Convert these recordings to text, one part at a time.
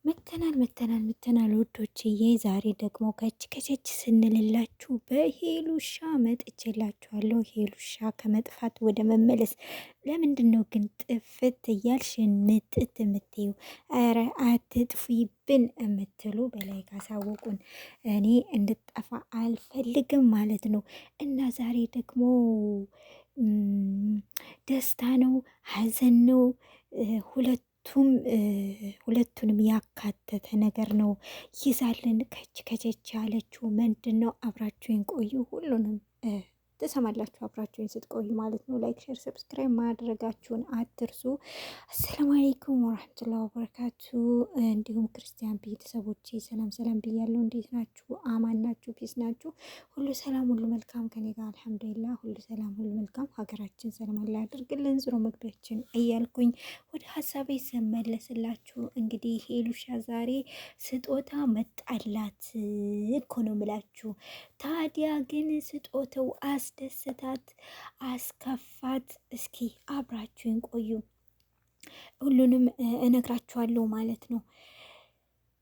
መተናል ውዶችዬ። ዛሬ ደግሞ ከች ስንልላችሁ በሄሉሻ መጥቼላችኋለሁ። ሄሉሻ ከመጥፋት ወደ መመለስ። ለምንድን ነው ግን ጥፍት እያልሽን ምጥት የምትይው? ኧረ አትጥፊብን የምትሉ በላይ ካሳወቁን እኔ እንድጠፋ አልፈልግም ማለት ነው። እና ዛሬ ደግሞ ደስታ ነው ሀዘን ነው ሁለቱንም ያካተተ ነገር ነው ይዛልን ከቸች ያለችው። ምንድን ነው? አብራችሁን ቆዩ፣ ሁሉንም ትሰማላችሁ አብራችሁን ስትቆዩ ማለት ነው። ላይክ፣ ሼር፣ ሰብስክራይብ ማድረጋችሁን አትርሱ። አሰላሙ አለይኩም ወራህመቱላሂ ወበረካቱ። እንዲሁም ክርስቲያን ቤተሰቦቼ ሰላም ሰላም ብያለሁ። እንዴት ናችሁ? አማን ናችሁ? ፒስ ናችሁ? ሁሉ ሰላም ሁሉ መልካም ከኔ ጋር አልሐምዱሊላህ፣ ሁሉ ሰላም ሁሉ መልካም። ሀገራችን ሰላም አላህ ያድርግልን። ዞሮ መግቢያችን እያልኩኝ ወደ ሀሳቤ ስመለስላችሁ እንግዲህ ሄሉሻ ዛሬ ስጦታ መጣላት እኮ ነው ምላችሁ። ታዲያ ግን ስጦታው አስደስታት አስከፋት? እስኪ አብራችሁን ቆዩ፣ ሁሉንም እነግራችኋለሁ ማለት ነው።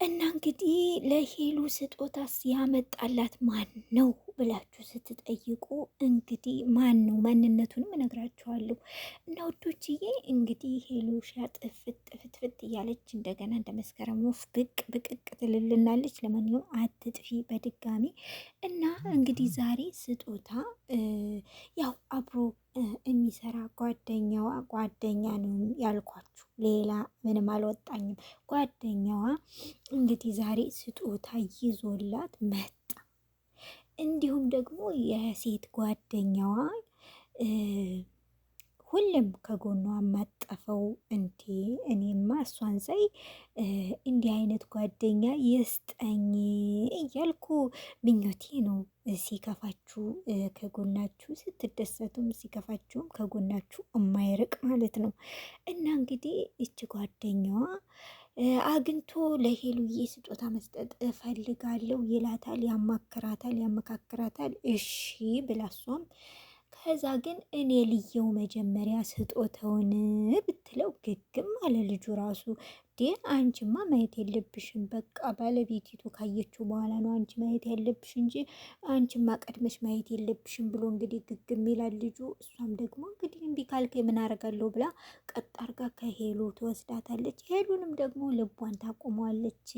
እና እንግዲህ ለሄሉ ስጦታስ ያመጣላት ማን ነው ብላችሁ ስትጠይቁ እንግዲህ ማን ነው ማንነቱንም እነግራችኋለሁ። እና ውዶችዬ እንግዲህ ሄሉሻ ጥፍት እያለች እንደገና እንደ መስከረም ወፍ ብቅ ብቅቅ ትልልናለች። ለማንኛውም አትጥፊ በድጋሚ። እና እንግዲህ ዛሬ ስጦታ ያው አብሮ የሚሰራ ጓደኛ ነው ያልኳችሁ፣ ሌላ ምንም አልወጣኝም። ጓደኛዋ እንግዲህ ዛሬ ስጦታ ይዞላት መጣ። እንዲሁም ደግሞ የሴት ጓደኛዋ ሁሌም ከጎኗ ማጠፈው እንዴ! እኔማ እሷን ሳይ እንዲህ አይነት ጓደኛ ይስጠኝ እያልኩ ምኞቴ ነው። ሲከፋችሁ ከጎናችሁ፣ ስትደሰቱም ሲከፋችሁም ከጎናችሁ የማይርቅ ማለት ነው። እና እንግዲህ እች ጓደኛዋ አግኝቶ ለሄሉዬ ስጦታ መስጠት እፈልጋለሁ ይላታል፣ ያመካክራታል። እሺ ብላ እሷም ከዛ ግን እኔ ልየው መጀመሪያ ስጦታውን ብትለው ግግም አለ ልጁ ራሱ። አንቺማ ማየት የለብሽም፣ በቃ ባለቤቲቱ ካየችው በኋላ ነው አንቺ ማየት ያለብሽ እንጂ አንቺማ ቀድመሽ ማየት የለብሽም ብሎ እንግዲህ ግግም ይላል ልጁ። እሷም ደግሞ እንግዲህ እምቢ ካልከኝ ምን አደርጋለሁ ብላ ቀጥ አርጋ ከሄሉ ትወስዳታለች። ሄሉንም ደግሞ ልቧን ታቆመዋለች።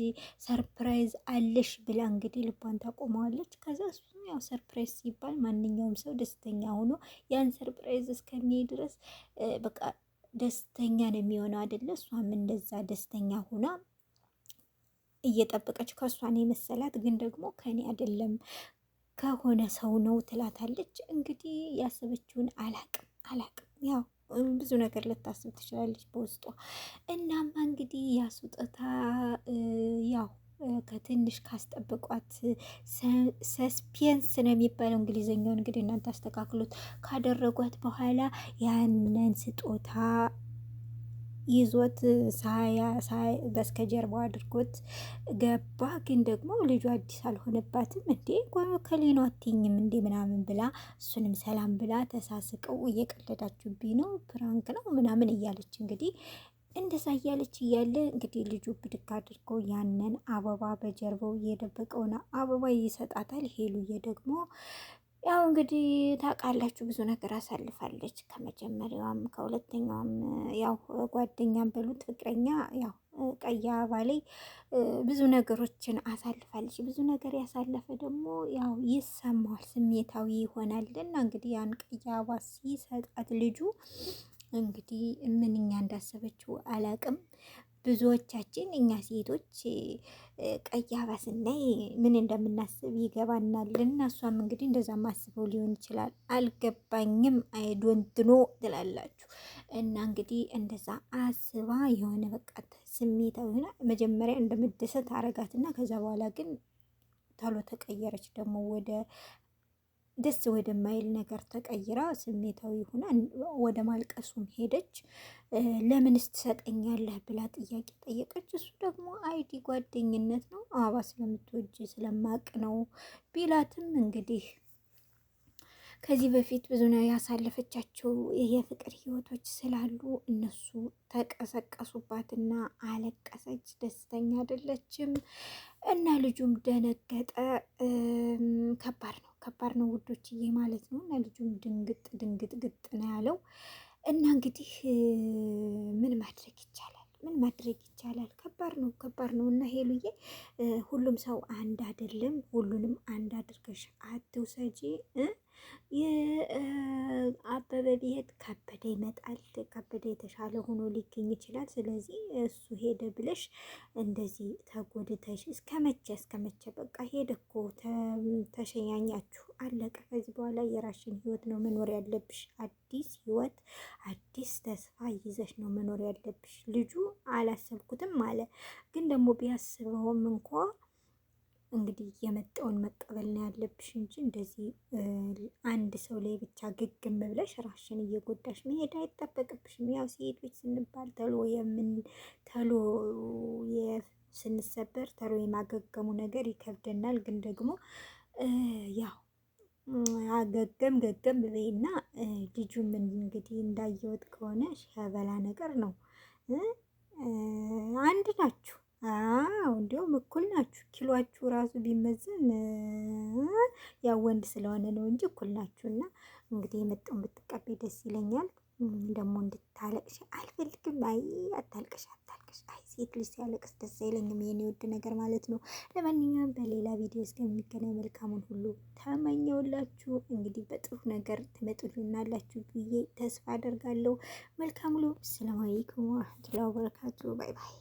ሰርፕራይዝ አለሽ ብላ እንግዲህ ልቧን ታቆመዋለች። ከዛ እሱም ያው ሰርፕራይዝ ሲባል ማንኛውም ሰው ደስተኛ ሆኖ ያን ሰርፕራይዝ እስከሚሄድ ድረስ በቃ ደስተኛ ነው የሚሆነው አይደለ? እሷም እንደዛ ደስተኛ ሆና እየጠበቀች ከእሷን የመሰላት ግን ደግሞ ከኔ አይደለም ከሆነ ሰው ነው ትላታለች። እንግዲህ ያሰበችውን አላቅም ያው ብዙ ነገር ልታስብ ትችላለች በውስጧ። እናማ እንግዲህ ያስውጠታ ያው ከትንሽ ካስጠበቋት ሰስፔንስ ነው የሚባለው እንግሊዝኛውን እንግዲህ እናንተ አስተካክሉት። ካደረጓት በኋላ ያንን ስጦታ ይዞት በስከጀርባው አድርጎት ገባ። ግን ደግሞ ልጁ አዲስ አልሆነባትም። እንዴ ከሌኗ አትኝም እንዴ ምናምን ብላ እሱንም ሰላም ብላ ተሳስቀው እየቀለዳችሁብኝ ነው ፕራንክ ነው ምናምን እያለች እንግዲህ እንደዛ እያለች እያለ እንግዲህ ልጁ ብድግ አድርጎ ያንን አበባ በጀርባው የደበቀውን አበባ ይሰጣታል። ሄሉዬ ደግሞ ያው እንግዲህ ታውቃላችሁ ብዙ ነገር አሳልፋለች። ከመጀመሪያዋም ከሁለተኛዋም ያው ጓደኛም በሉት ፍቅረኛ ያው ቀይ አበባ ላይ ብዙ ነገሮችን አሳልፋለች። ብዙ ነገር ያሳለፈ ደግሞ ያው ይሰማዋል፣ ስሜታዊ ይሆናል። እና እንግዲህ ያን ቀይ አበባ ሲሰጣት ልጁ እንግዲህ ምንኛ እንዳሰበችው አላቅም። ብዙዎቻችን እኛ ሴቶች ቀይ አበባ ስናይ ምን እንደምናስብ ይገባናል። እና እሷም እንግዲህ እንደዛ ማስበው ሊሆን ይችላል። አልገባኝም፣ አይዶንት ኖ ትላላችሁ። እና እንግዲህ እንደዛ አስባ የሆነ በቃ ስሜታዊ ሆና መጀመሪያ እንደምደሰት አረጋትና ከዛ በኋላ ግን ቶሎ ተቀየረች። ደግሞ ወደ ደስ ወደማይል ነገር ተቀይራ ስሜታዊ ሆና ወደ ማልቀሱም ሄደች። ለምንስ ትሰጠኛለህ ብላ ጥያቄ ጠየቀች። እሱ ደግሞ አይዲ ጓደኝነት ነው አበባ ስለምትወጂ ስለማቅ ነው ቢላትም እንግዲህ ከዚህ በፊት ብዙ ነው ያሳለፈቻቸው የፍቅር ህይወቶች ስላሉ እነሱ ተቀሰቀሱባትና አለቀሰች። ደስተኛ አይደለችም እና ልጁም ደነገጠ። ከባድ ነው ውዶችዬ ማለት ነው። እና ልጁም ድንግጥ ድንግጥ ግጥ ነው ያለው። እና እንግዲህ ምን ማድረግ ይቻላል? ምን ማድረግ ይቻላል? ከባድ ነው። እና ሄሉዬ ሁሉም ሰው አንድ አይደለም። ሁሉንም አንድ አድርገሽ አትውሰጂ። አበበ ቢሄድ ከበደ ይመጣል። ከበደ የተሻለ ሆኖ ሊገኝ ይችላል። ስለዚህ እሱ ሄደ ብለሽ እንደዚህ ተጎድተሽ እስከ መቼ በቃ ሄደ እኮ ተሸኛኛችሁ፣ አለቀ። ከዚህ በኋላ የራሽን ህይወት ነው መኖር ያለብሽ። አዲስ ህይወት አዲስ ተስፋ ይዘሽ ነው መኖር ያለብሽ። ልጁ አላሰብኩትም አለ፣ ግን ደግሞ ቢያስበውም እንኳ እንግዲህ የመጣውን መቀበል ነው ያለብሽ እንጂ እንደዚህ አንድ ሰው ላይ ብቻ ግግም ብለሽ ራሽን እየጎዳሽ መሄድ አይጠበቅብሽም። ያው ሴት ልጅ ስንባል ተሎ ስንሰበር ተሎ የማገገሙ ነገር ይከብደናል። ግን ደግሞ ያው ገገም በይና ልጁም እንግዲህ እንዳየወጥ ከሆነ ሸበላ ነገር ነው። አንድ ናችሁ። እንዲያውም እኩል ናችሁ። ኪሏችሁ ራሱ ቢመዘን ያው ወንድ ስለሆነ ነው እንጂ እኩል ናችሁ። እና እንግዲህ የመጣውን ብትቀበይ ደስ ይለኛል። ደግሞ እንድታለቅሽ አልፈልግም። አይ አታልቅሽ። አይ ሴት ልጅ ሲያለቅስ ደስ አይለኝም። የኔ ውድ ነገር ማለት ነው። ለማንኛውም በሌላ ቪዲዮ እስከሚገናኝ መልካሙን ሁሉ ተመኘውላችሁ። እንግዲህ በጥሩ ነገር ትመጡልናላችሁ ብዬ ተስፋ አደርጋለሁ። መልካም ውሎ። ሰላም አለይኩም ወራህመቱላሂ ወበረካቱ። ባይ ባይ።